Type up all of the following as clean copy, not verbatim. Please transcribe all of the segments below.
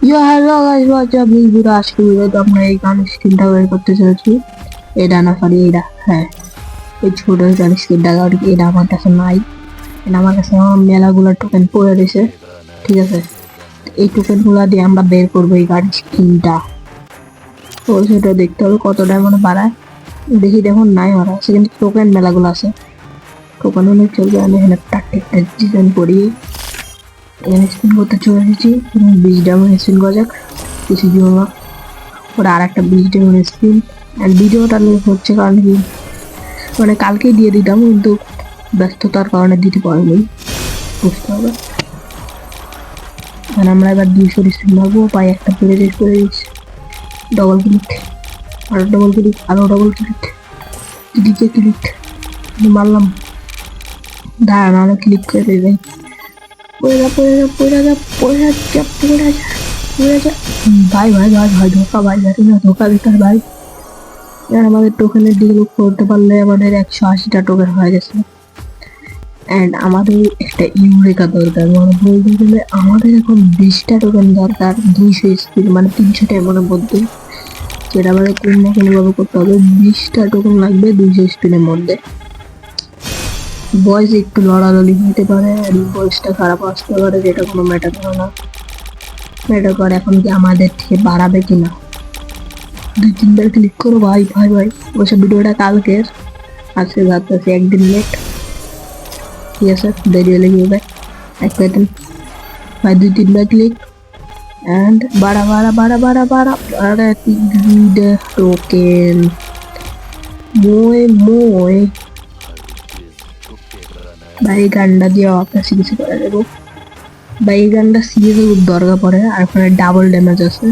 ইয়া hello guys WhatsApp বন্ধুরা, আজকে ভিডিওতে আমরা এই গান স্ক্রিনটা বের করতে চলেছি। এটা না, সরি, এটা, হ্যাঁ, এই ছোট গান স্ক্রিনটা, এটা আমার কাছে নাই। এটা আমার কাছে আমার মেলাগুলো টোকেন পড়ে রয়েছে, ঠিক আছে। এই টোকেন গুলা দিয়ে আমরা বের করবো এই গান স্ক্রিনটা। তো সেটা দেখতে হবে কতটা মানে বাড়ায়। দেখি, দেখুন নাই মারা আছে, কিন্তু টোকেন মেলাগুলো আছে। টোকেন অনেক চলবে। আমি এখানে একটা ডিজাইন করি, এখানে স্পিন করতে চলে এসেছি। 20টা স্পিন করা যাক, কিছু দিও না। ওরা আর একটা 20টা স্পিন। আর ভিডিওটা লেট হচ্ছে কারণ কি, মানে কালকেই দিয়ে দিতাম, কিন্তু ব্যস্ততার কারণে দিতে পারিনি, বুঝতে হবে। মানে আমরা এবার 200 স্পিন মারবো, পাই একটা পেরে রেট করে দিচ্ছি। ডবল ক্লিক, আরো ডবল ক্লিক, আরো ডবল ক্লিক, ক্লিকে ক্লিক মারলাম। দাঁড়ান, আরো ক্লিক করে দেয়। পড়ে যা, পড়ে যা, পড়ে যা, পড়ে যা, পড়ে যা, পড়ে যা। ভাই ভাই ভাই ভাই, ধোকা ভাই, জানি না, ধোকা দিতে ভাই। আর আমাদের টোকেনের দিকে লক্ষ্য করতে পারলে আমাদের 180টা টোকেন হয়ে গেছে। অ্যান্ড আমাদের একটা ইউরেকা দরকার, মানে বলতে গেলে আমাদের এখন 20টা টোকেন দরকার, 200 স্পিড, মানে 300 টাইমের মধ্যে। যেটা আমাদের কোন না কোনোভাবে করতে হবে। 20টা টোকেন লাগবে 200 স্পিডের মধ্যে। বয়স একটু লড়ালড়ি হতে পারে, আর বয়সটা খারাপ আসতে পারে, যেটা কোনো ম্যাটার করে না। ম্যাটার করে এখন কি আমাদের থেকে বাড়াবে কিনা। 2-3বার ক্লিক করো ভাই ভাই ভাই। অবশ্য ভিডিওটা কালকের, আজকে ভাবতেছি একদিন লেট, ঠিক আছে, দেরি হলে কি হবে। এক পেতেন ভাই, 2-3বার ক্লিক অ্যান্ড বাড়া বাড়া বাড়া বাড়া বাড়া বাড়া। 3 টোকেন মই মই ভাই। গানটা দিয়ে আপনার কিছু করা যাবো ভাই। এই গানটা সিরিয়াসলি খুব দরকার পড়ে, আর ওখানে ডাবল ড্যামেজ আছে,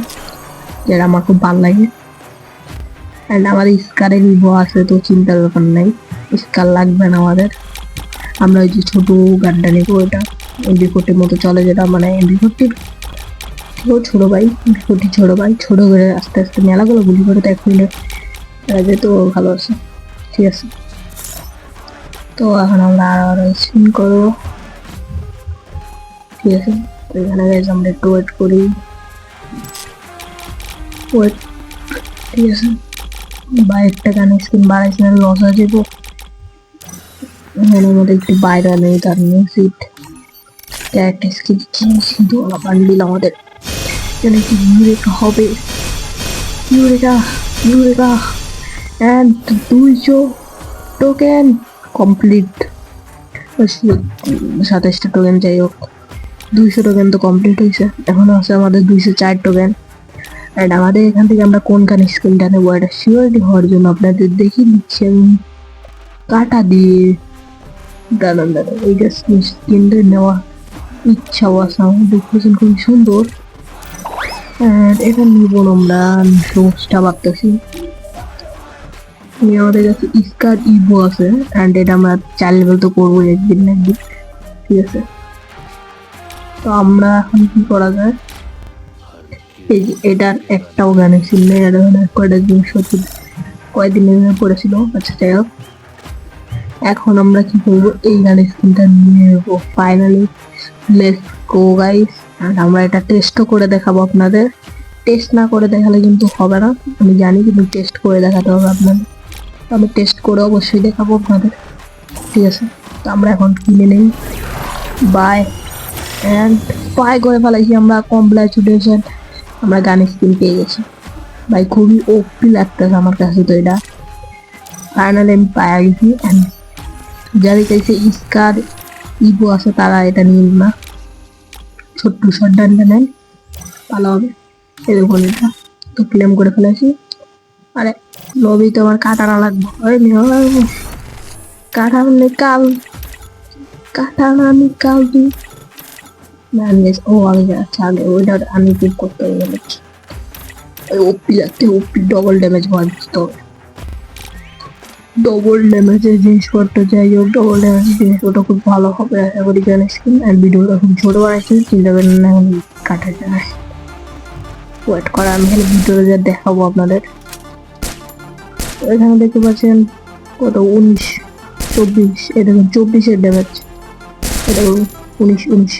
যেটা আমার খুব ভালো লাগে। অ্যান্ড আমাদের স্কারের ইভো আছে, তো চিন্তার ব্যাপার নাই, স্কার লাগবে না আমাদের। আমরা ওই যে ছোট গানটা নেবো, ওইটা MP40 মতো চলে, যেটা মানে MP40 ছোট ভাই, MP40 ছোট ভাই, ছোট করে আস্তে আস্তে মেলাগুলো গুলি করে তো 1 মিনিট যেহেতু ভালো আছে, ঠিক আছে। তো এখন আমরা আরো স্পিন করবো, ঠিক আছে। তো এখানে আমরা একটু ওয়েট করি, ওয়েট, ঠিক আছে। বা একটা গানের স্কিন বাড়াইছে না, লস হয়ে যাবো। এখানে মধ্যে একটু বাইরে নেই, তার মিউজিক একটা স্কিন কিন্তু বান্ডিল আমাদের এখানে কি ইউরেকা হবে। Eureka, eureka and 200 token complete. 27টা টোকেন, যাই হোক 200 টোকেন তো কমপ্লিট হয়েছে। এখন আছে আমাদের 204 টোকেন। অ্যান্ড আমাদের এখান থেকে আমরা কোন গান স্ক্রিনটা নেবো, এটা সিওরিটি হওয়ার জন্য আপনাদের দেখিয়ে দিচ্ছি আমি কাটা দিয়ে। দাঁড়ান দাঁড়ান, এই যে স্ক্রিনটা নেওয়া ইচ্ছাও আছে আমার, দেখতেছেন খুবই সুন্দর। এটা নিব আমরা, সবুজটা ভাবতেছি। আমাদের কাছে স্কার ইভো আছে, অ্যান্ড এটা আমরা 4 লেভেল তো করবো একদিন না একদিন, ঠিক আছে। তো আমরা এখন কি করা যায়, এই যে এটার একটাও গানের ছিল না, এটা কয়টা জিনিস হচ্ছে কয়দিন পড়েছিল। আচ্ছা যাই হোক, এখন আমরা কি করবো, এই গানের স্ক্রিনটা নিয়ে নেবো ফাইনালি। Let's go guys. আর আমরা এটা টেস্টও করে দেখাবো আপনাদের। টেস্ট না করে দেখালে কিন্তু হবে না, আমি জানি, কিন্তু টেস্ট করে দেখাতে হবে আপনাদের। আমি টেস্ট করে অবশ্যই দেখাবো আপনাদের, ঠিক আছে। তো আমরা এখন কিনে নেই, বাই অ্যান্ড বাই করে ফেলাইছি আমরা। কমপ্লিটেশন, আমরা গানের স্ক্রিন পেয়ে গেছি ভাই। খুবই ওপি লাগতেছে আমার কাছে তো এটা। ফাইনালি আমি পাওয়া গেছি। অ্যান্ড যাদের কাছে স্কার ইভো আছে তারা এটা নিন না, ছোট্ট শটগানটা নেন, ভালো হবে। এরকম এটা তো ক্লেম করে ফেলেছি। আরে লবি তো আমার কাটানা লাগবে, কাটানা নিকাল, কাটানা নিকাল তুই। ও আমি আচ্ছা, আগে ওইটা আমি পিক করতে হবে। ওপি লাগতে, ওপি ডবল ড্যামেজ ভয় দিতে হবে। ডবল ড্যামেজের জিনিসপত্র, যাই হোক ডবল ড্যামেজের জিনিসপত্র খুব ভালো হবে আশা করি। গানের স্কিন আর ভিডিওটা খুব ছোট বানাইছি, চিন্তা করেন না এখন কাটা যায়। ওয়েট করা, আমি খালি ভিডিওটা যা দেখাবো আপনাদের। এখানে দেখতে পাচ্ছেন কত, 19, 24, এটা 24-এর ড্যামেজ, এটা 19, 19,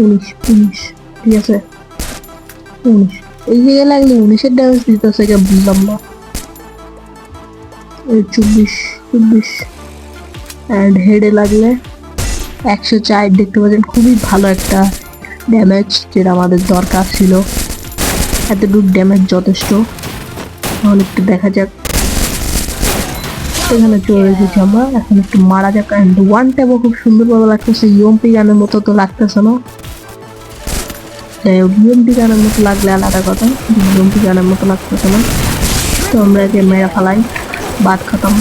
19, 19, ঠিক আছে। 19 এই জায়গায় লাগলে 19-এর ড্যামেজ দিতেছে কে বুঝলাম না। 24 অ্যান্ড হেডে লাগলে 104 দেখতে পাচ্ছেন, খুবই ভালো একটা ড্যামেজ যেটা আমাদের দরকার ছিল। এতটুকু ড্যামেজ যথেষ্ট। এখন একটু দেখা যাক, এখানে চলে এসেছি আমরা, এখন একটু মারা যাক। অ্যান্ড ওয়ান ট্যাপও খুব সুন্দরভাবে লাগতেছে, ইউএমপি গানের মতো তো লাগতেছে না। যাই হোক, ইউএমপি গানের মতো লাগলে আলাদা কথা, ইউএমপি গানের মতো লাগতেছে না। তো আমরা একে মেরে ফেলাই, বাদ খতম।